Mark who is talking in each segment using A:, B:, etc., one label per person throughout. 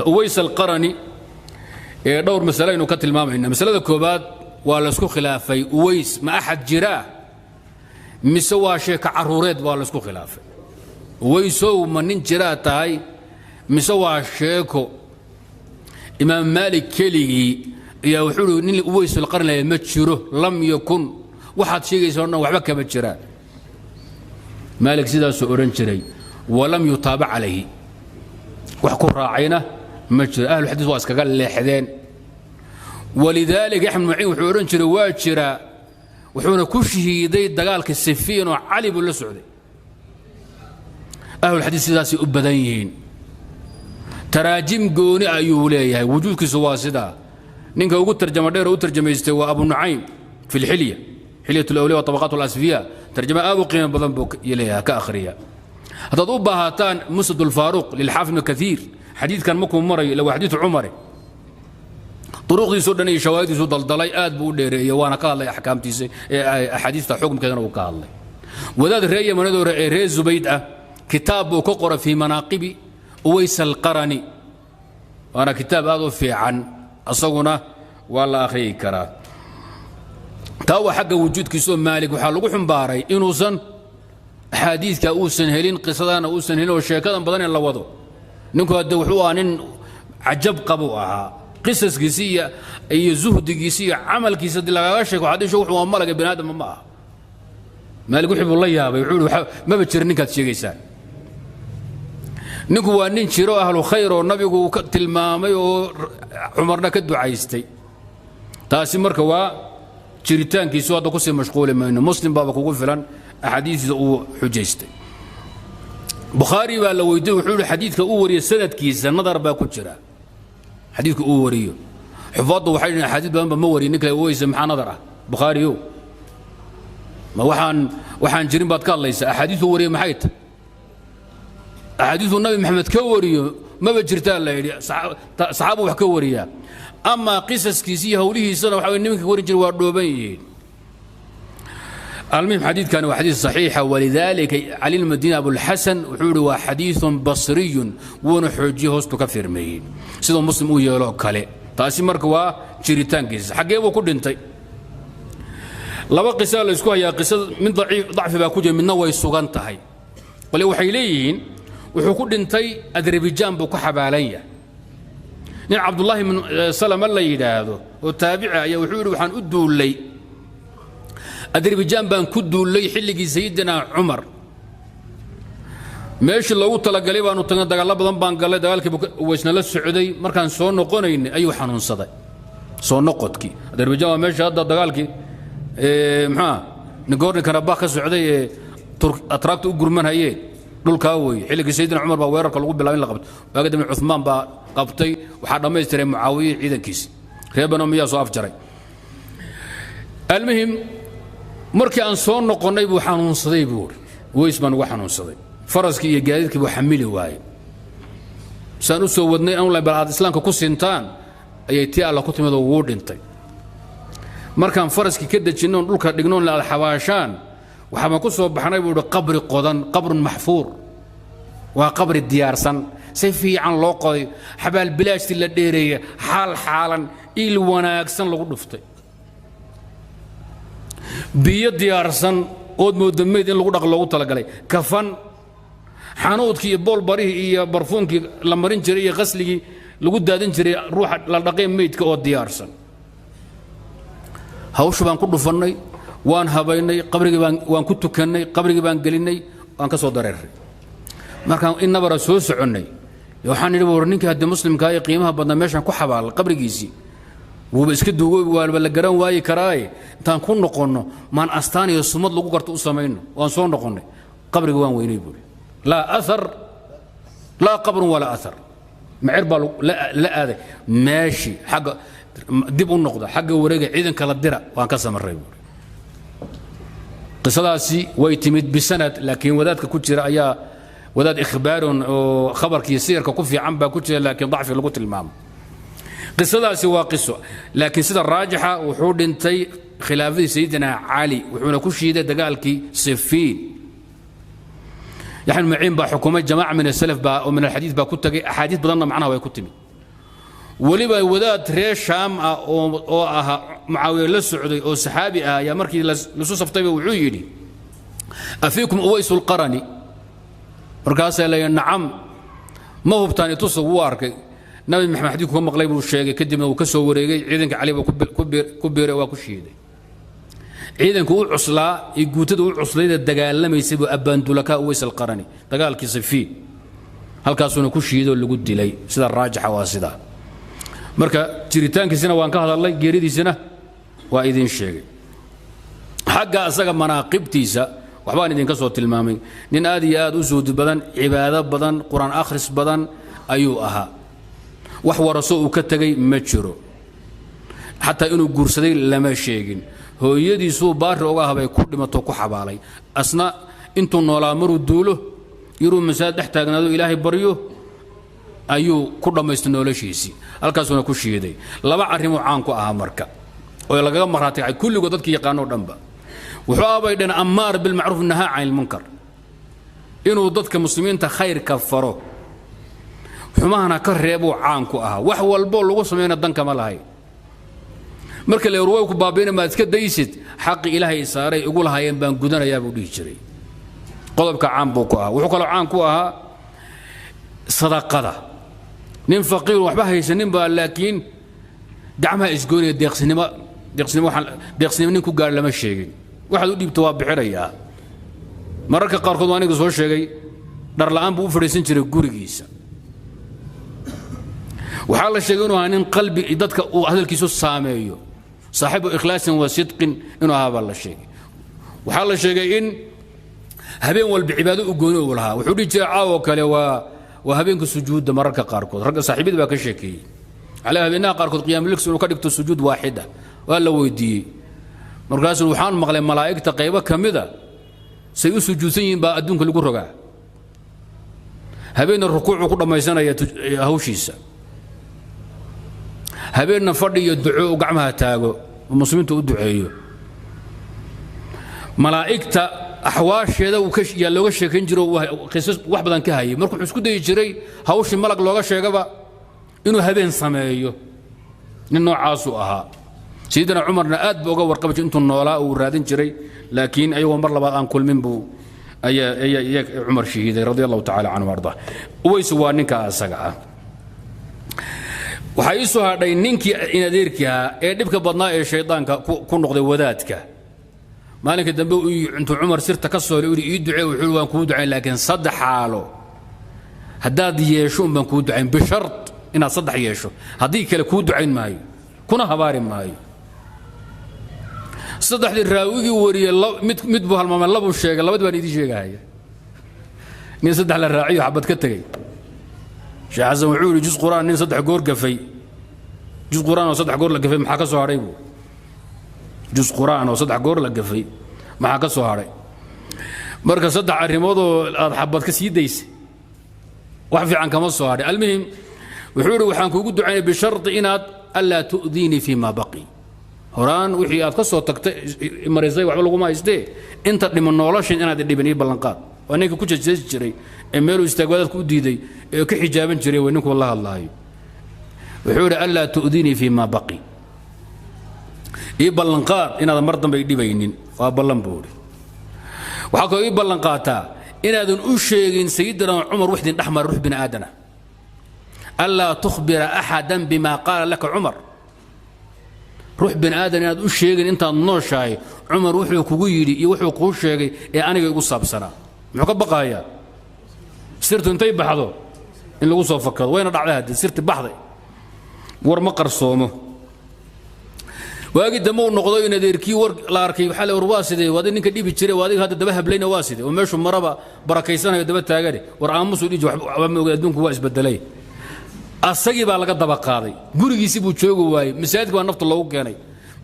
A: أويس القرني دور مسألة إنه كتل مامعنا مسألة كوباد ولا سكو خلافي أويس ما أحد جراه مسوا شيء كعرورات ولا سكو خلافي أويسو من جراه تاي مسوا شيكو إمام مالك كلي يا وحلو إن أويس القرن متشره لم يكن واحد شيء يسوونه وحبك متشراه مالك سيدا سؤرن شري ولم يتابع عليه وحكون راعينا مجرى أهل الحديث واسكا قال لي حذين ولذلك احمد معين وحورن شري واجرى وحونا كشه يدي دقالك السفين وعلي بن سعودي أهل الحديث سيداسي أبدين تراجم قوني أيوليه وجودك سواسدا نينك وقلت ترجمة دير وترجمة يستوى أبو نعيم في الحلية حلية الأولياء وطبقات الأسفياء ترجمة أبو قيمة بضنبك إليها كأخرية هتضوب هاتان مسد الفاروق للحافظ ابن كثير حديث كان مكم مري لو حديث عمري طرق سوداني شواهد سود الضلاي آد بوديري وانا قال لي أحكامتي أحاديث حكم كذا وقال لي وذات الرأي من هذا رأي زبيدة كتاب وكقر في مناقب أويس القرني وانا كتاب هذا في عن أصونا والله أخي كرا تاو حق وجود كيسون مالك وحلقوا حنباري إنوسن حديث كأوسن هلين قصدان أوسن هلين والشيكات بدن الله وضو نكو الدوحوا نن عجب قبوها قصص قسية أي زهد قسية عمل كيس دلغاشك وحدي شو حوا مالك بن آدم ما مالك يحب الله يا بيقولوا ما بتشرنك هالشيء نكو نن شروا أهل خير والنبي وكتل مامي وعمرنا كدو عايستي تاسي مركوا شريتان كيسو هذا قصة مشغولة منه مسلم بابك وقول فلان أحاديث حجيستي بخاري ولا ويدو حول حديث كأوري سند كيس النظر باكوتشرا حديث كأوري حفاظه وحين حديث بما موري نكلا ويس محا نظره بخاري ما وحان جرين بات قال ليس أحاديث وري محيت أحاديث النبي محمد كوري ما بجرتان لا صحابه وحكوريا أما قصص كيسيه وليه سنة وحاول النبي كوري جروا دوبين المهم حديث كان حديث صحيح ولذلك علي المدينة أبو الحسن وحوله حديث بصري ونحجيه تكفر مين سيدو مسلم ويلو كالي تاسي مركوا جريتان كيس حقيه وكل انتي لما قصة لسكوها يا قصة من ضعف باكوجة من نوى السوغان تهي ولو حيليين وحكود انتي أذربيجان بوكو حبالية نين عبد الله من سلام الله يداهدو وتابعه يا وحوله وحان أدو اللي أذربيجان بان كدو اللي حلقي سيدنا عمر ماشي لو طلق لي بانو تنقل دقال بدن بان قال دقالك ويسنا للسعودي مركان سو نقونين أيو حنون صدي سو نقودكي أذربيجان ماشي هذا دقالك محا نقول كرباخ السعودي ترك أتراكت أقرمان هاي دول كاوي حلقي سيدنا عمر با ويرك لو بلاين لقبت وقدم عثمان با قبطي وحد ما يستري معاوية عيدا كيس ريبنا مياه صاف جري المهم مركي أن صون نقني بو حنون صدي بور ويسمن وحنون صدي فرسكي يجادك بو حملي واي سانو سودني أن لا بلاد الإسلام كوسنتان أيتي على كتمة وورد انتي مركان فرسكي كده جنون دولك دقنون للحواشان وحما كسو بحنا بو قبر قدن قبر محفور وقبر الديار سن سيفي عن لوقي حبال بلاش اللي حالا إل وناكسن لو دفتي biyo diyaarsan ood moodamayd in lagu dhaq loogu talagalay kafan xanuudkii iyo bool barihii iyo barfuunkii la marin jiray iyo qasligii lagu daadin jiray ruuxa la dhaqay meydka oo diyaarsan hawshu baan ku dhufannay waan habaynay qabrigii waan ku tukannay qabrigii baan gelinay waan ka soo dareeray markaan inaba soo soconnay waxaan nidhi war ninka hadda muslimka ay qiimaha badna meeshan ku xabaal qabrigiisii وهو اسك دوغوي ولا غران واي كراي انتان كون نقونو مان استان iyo sumad lagu garto u sameeyno waan soo noqonay qabriga waan weynay buuri la athar la qabr wala athar معربا لا هذا ماشي حق دب النقطه حق وريغا ciidan kala dira waan ka samaray buuri qisadaasi way timid bisanad laakiin wadaadka ku jira ayaa wadaad ikhbaar oo khabarkii sirka ku fiican ba ku jira laakiin ضعف lagu tilmaamo قصة واقصة لكن سيدة الراجحة وحود انتي خلافة سيدنا علي وحونا كل شيء دقالكي صفين نحن معين بحكومة جماعة من السلف ومن الحديث أحاديث بضلنا معنا ويكتمي waliba wadaad reer shaam ah oo aha Muawiya la socday oo saxaabi ah ayaa markii la soo saftay wuxuu yiri afiikum uwaysul qarani markaas ay leeyeen nacam ma hubtaan itusu wuu arkay nabi maxamed ku maqlay buu sheegay kadibna uu ka soo wareegay ciidanka cali ku beeray waa ku shiiday ciidanku uu cuslaa ee guutada uu cuslayda dagaalamayay buu abandulaka uwaysal qarani dagaalkii Sifiin halkaasuna ku shiido lagu dilay sida raajixa waa sida marka jiritaankiisina waan ka hadalay geeridiisina waa idin sheegay xagga asaga manaaqibtiisa waxbaan idin ka soo tilmaamay nin aad iyo aad u suud badan cibaado badan quraan akhris badan ayuu ahaa wax waraso uu ka tagay ma jiro xataa inuu guursaday lama sheegin hooyadiisu baar uga habay ku dhimato ku xabaalay asna intuu noolaa maruu duulo yiruu masaad dhex taagnaado ilaahay baryo ayuu ku dhameystay noloshiisii halkaasuna ku shiiday laba arimo caan ku ah marka oo laga maraatay kulligood dadkii yaqaano dhanba wuxuu abaydhan amaar bil ma'ruf nahaa 'anil munkar inuu dadka muslimiinta khayr ka faro xumahana ka reebo caan ku ah wax walbo lagu sameeyna danka ma lahay marka la ruway ku baabina ma iska daysid xaq ilaahay saaray ugu lahaayeen baan gudanayaa buu dhigi jiray qodobka caan buu ku ah wuxuu kala caan ku ahaa sadaqada nin faqiir waxba haysanin ba laakiin gacmaha isgooniya deeqsinimo nin ku gaar lama sheegin waxaad u dhiibto waa bixirayaa mararka qaarkood waa aniga soo sheegay dhar la'aan buu u fadhiisan jiray gurigiisa waxaa la sheegay inuu nin qalbi dadka uu hadalkiisu saameeyo saaxibu ikhlaasin wa sidqin inuu ahaa la sheegay waxaa la sheegay in habeen walba cibaado u gooni u lahaa wuxuu dhigi jiray caawo kale waa habeenka sujuudda mararka qaarkood ragga saaxiibada baa ka sheekeeyay على هبينا قاركود قيام لكس إنه كدكتو سجود واحدة ولا ويدي مركز الوحان مغلى ملائكة قيبة كمذا سيسجد سين بأدون كل جرجع هبين الركوع وكل ما يسنا يهوشيسا هبين فرد يدعو وقعمها تاجو المسلمين تدعيه ملائكة أحواش هذا وكش يلوج شكنجرو وقصص واحد بدن كهاي مركو حسكود يجري هوش الملك لوجا شجبا إنه هبين سمايو إنه عاصو أها سيدنا عمر نأد بوجا ورقبة أنتم النولاء ورادين جري لكن أيوة مرة بعد أن كل من بو أي عمر شهيد رضي الله تعالى عنه وارضاه ويسوى نكا سجعة وحيسوها دينك إن ديرك دبك بدنا الشيطان كون نقضي وذاتك مالك الدنبو أنتم عمر سرت تكسر يقول يدعي وحلوان كودعين لكن صدح حاله هداد يشون من كودعين بشرط إن صدح يشو هذيك الكودعين ماي كنا هبار ماي صدح للراوي وري الله متبه الممل لبو الشيء الله بدو يدي شيء هاي نين صدح للراعي حبت كتغي شيخ عزم وعول جزء قران نين صدح قور قفي جزء قران وصدح قور لقفي ما حكى سواريبو جزء قران وصدح قور لقفي ما حكى سواري مركز صدح الريمودو حبت كسيديس وحفي عن كما سواري المهم وحوري وحان كوغو دعاني بشرط إناد ألا تؤذيني فيما بقي هوران وحي aad ka soo tagtay mareysay waxba lagu ma haystee inta dhiman noloshin inaad dhibani ballanqaad waneenka ku jeejees jiray ee meel uu istaagwadaad ku diiday ee ka xijaaban jiray waneenku wallahi allah wuxuu alla tu'dini fi ma baqi ee ballanqaad inaad mar dambe dhibaynin waa ballan boori waxa koo ballanqaata inaadan u sheegin sayyidina Umar wixdin dhaxmar ruux bin aadana alla tukhbira ahadan bima qala laka Umar روح بن آدم يا دو شيغن انت نوشاي عمر وحو كوغو يدي iyo wuxuu ku sheegay ee aniga igu saabsana muxuu ka baqaaya sirtu intay baxdo in lagu soo fakado wayna dhacday sirti baxday war ma qarsoomo waagi damo noqdo in adeerkii war la arkay waxa la warwaasidey wadi ninka dhibi jiray wadi hadda daba hablayna waasidey oo meeshu maraba barakaysanayo daba taagade war aamusu dhiji waxba ma ogaa adduunku waa isbedelay asagii baa laga daba qaaday gurigiisii buu joogi waayay masaajidka waa nafta loogu keenay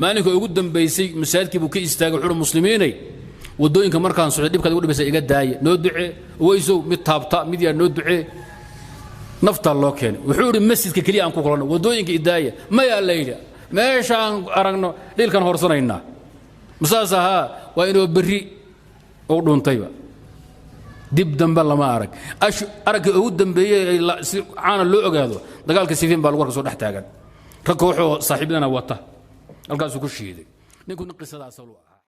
A: maalinka ugu dambeysay masaajidkii buu ka istaagay xur muslimiinay wadooyinka markaan soo dhibka ugu dhibaysay iga daaya noo ducee wayso mid taabta mid yaa noo ducee nafta loo keenay wuxuu yiri masjidka kaliya aan ku kulano wadooyinka idaaya ma yaa leeyda meeshaan aragno dhilkan horsanayna masaasaha waa inuu bari oo dhuuntayba dib dambe lama arag aragga ugu dambeeyay caana loo ogaado dagaalka Sifiin baa lagu warka soo dhex taagan rag wuxuu saaxiibadana wata halkaas ku shiiday ninku qisadaas